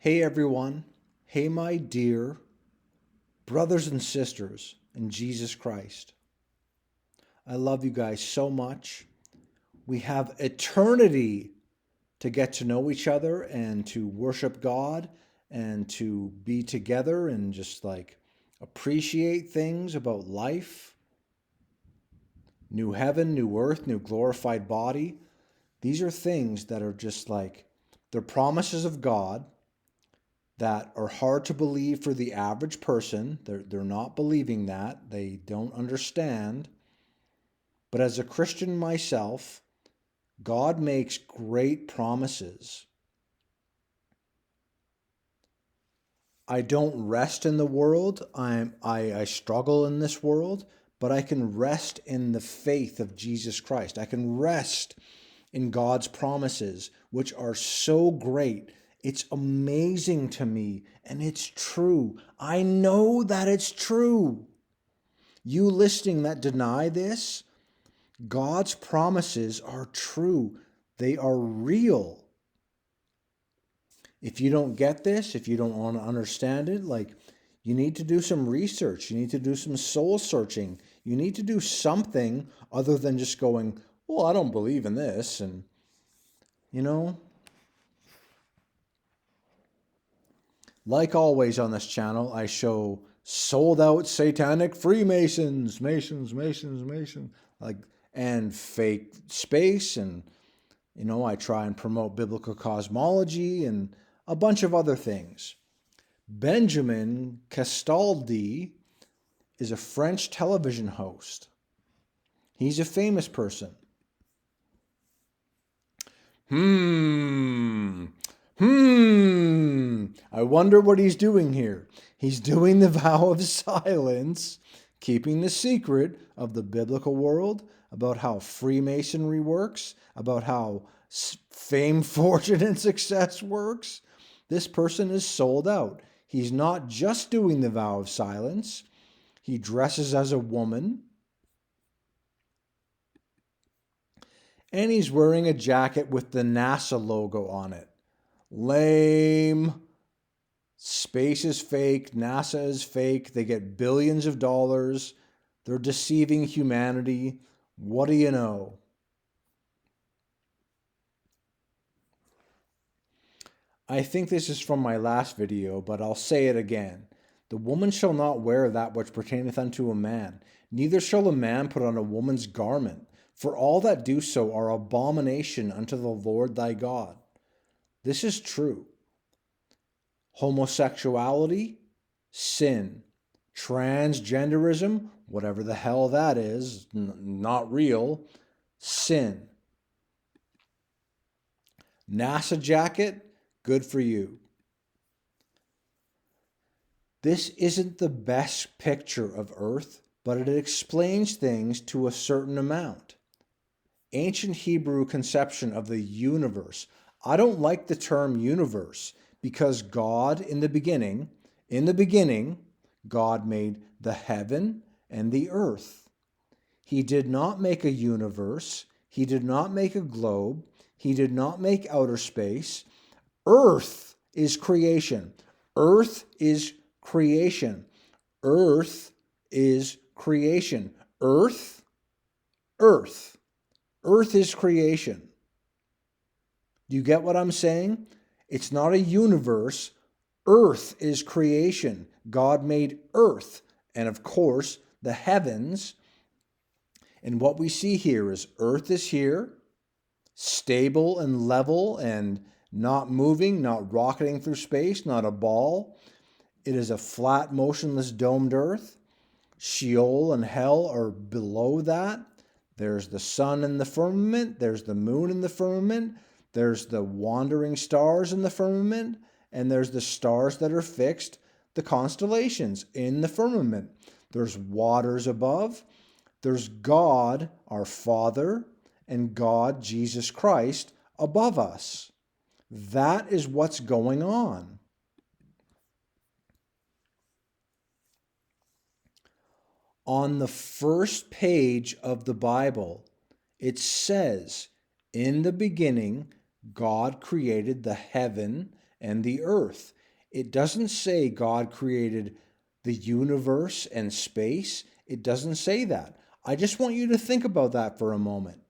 Hey everyone. Hey my dear brothers and sisters in Jesus Christ. I love you guys so much. We have eternity to get to know each other and to worship God and to be together and just appreciate things about life. New heaven, new earth, new glorified body. These are things that are they're promises of God that are hard to believe for the average person. They're not believing that. They don't understand. But as a Christian myself, God makes great promises. I don't rest in the world. I struggle in this world, but I can rest in the faith of Jesus Christ. I can rest in God's promises, which are so great. It's amazing to me, and it's true. I know that it's true. You listening that deny this, God's promises are true. They are real. If you don't get this, if you don't want to understand it, you need to do some research. You need to do some soul searching. You need to do something other than just going, well, I don't believe in this. And, you know, like always on this channel, I show sold out satanic Freemasons, Masons, and fake space. And, I try and promote biblical cosmology and a bunch of other things. Benjamin Castaldi is a French television host. He's a famous person. I wonder what he's doing here. He's doing the vow of silence, keeping the secret of the biblical world about how Freemasonry works, about how fame, fortune, and success works. This person is sold out. He's not just doing the vow of silence. He dresses as a woman. And he's wearing a jacket with the NASA logo on it. Lame. Space is fake. NASA is fake. They get billions of dollars. They're deceiving humanity. What do you know? I think this is from my last video, but I'll say it again. The woman shall not wear that which pertaineth unto a man, neither shall a man put on a woman's garment, for all that do so are abomination unto the Lord thy God. This is true. Homosexuality, sin. Transgenderism, whatever the hell that is, not real, sin. NASA jacket, good for you. This isn't the best picture of Earth, but it explains things to a certain amount. Ancient Hebrew conception of the universe. I don't like the term universe because God in the beginning, God made the heaven and the earth. He did not make a universe. He did not make a globe. He did not make outer space. Earth is creation. Earth is creation. Earth is creation. Earth. Earth is creation. Do you get what I'm saying? It's not a universe. Earth is creation. God made earth and, of course, the heavens. And what we see here is earth is here, stable and level and not moving, not rocketing through space, not a ball. It is a flat, motionless, domed earth. Sheol and hell are below that. There's the sun in the firmament. There's the moon in the firmament. There's the wandering stars in the firmament. And there's the stars that are fixed, the constellations in the firmament. There's waters above. There's God, our Father, and God, Jesus Christ, above us. That is what's going on. On the first page of the Bible, it says, in the beginning, God created the heaven and the earth. It doesn't say God created the universe and space. It doesn't say that. I just want you to think about that for a moment.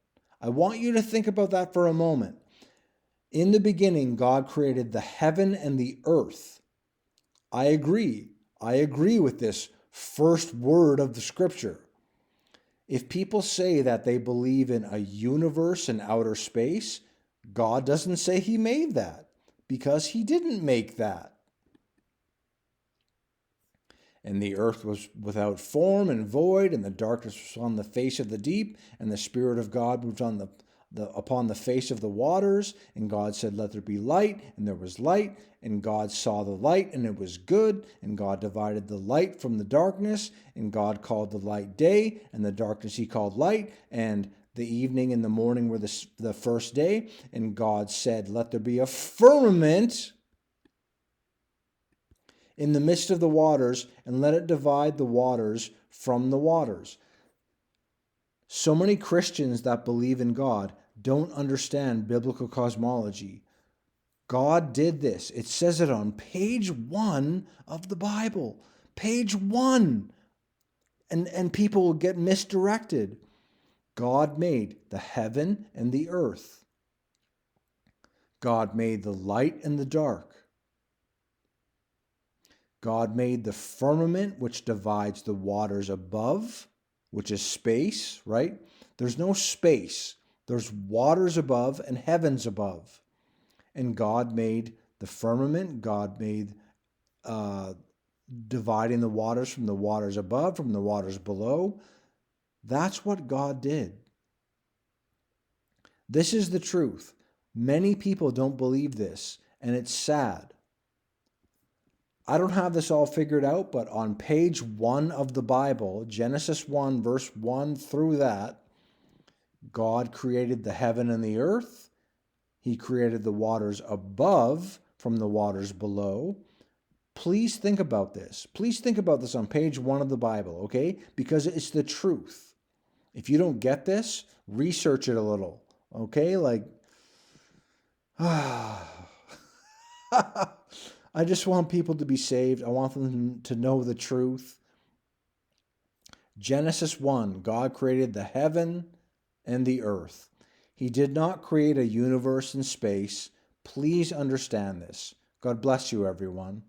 I want you to think about that for a moment. In the beginning, God created the heaven and the earth. I agree. I agree with this first word of the scripture. If people say that they believe in a universe and outer space, God doesn't say he made that, because he didn't make that. And the earth was without form and void, and the darkness was on the face of the deep, and the Spirit of God moved on upon the face of the waters. And God said, "Let there be light," and there was light. And God saw the light, and it was good. And God divided the light from the darkness. And God called the light day, and the darkness he called light. And the evening and the morning were the first day. And God said, "Let there be a firmament in the midst of the waters, and let it divide the waters from the waters." So many Christians that believe in God don't understand biblical cosmology. God did this. It says it on page 1 of the Bible. Page 1. And people will get misdirected. God made the heaven and the earth. God made the light and the dark. God made the firmament, which divides the waters above, which is space, right? There's no space. There's waters above and heavens above. And God made the firmament. God made dividing the waters from the waters above, from the waters below. That's what God did. This is the truth. Many people don't believe this, and it's sad. I don't have this all figured out, but on page 1 of the Bible, Genesis 1, verse 1 through that, God created the heaven and the earth. He created the waters above from the waters below. Please think about this. Please think about this on page 1 of the Bible, okay? Because it's the truth. If you don't get this, research it a little, okay? I just want people to be saved. I want them to know the truth. Genesis 1, God created the heaven and the earth. He did not create a universe in space. Please understand this. God bless you, everyone.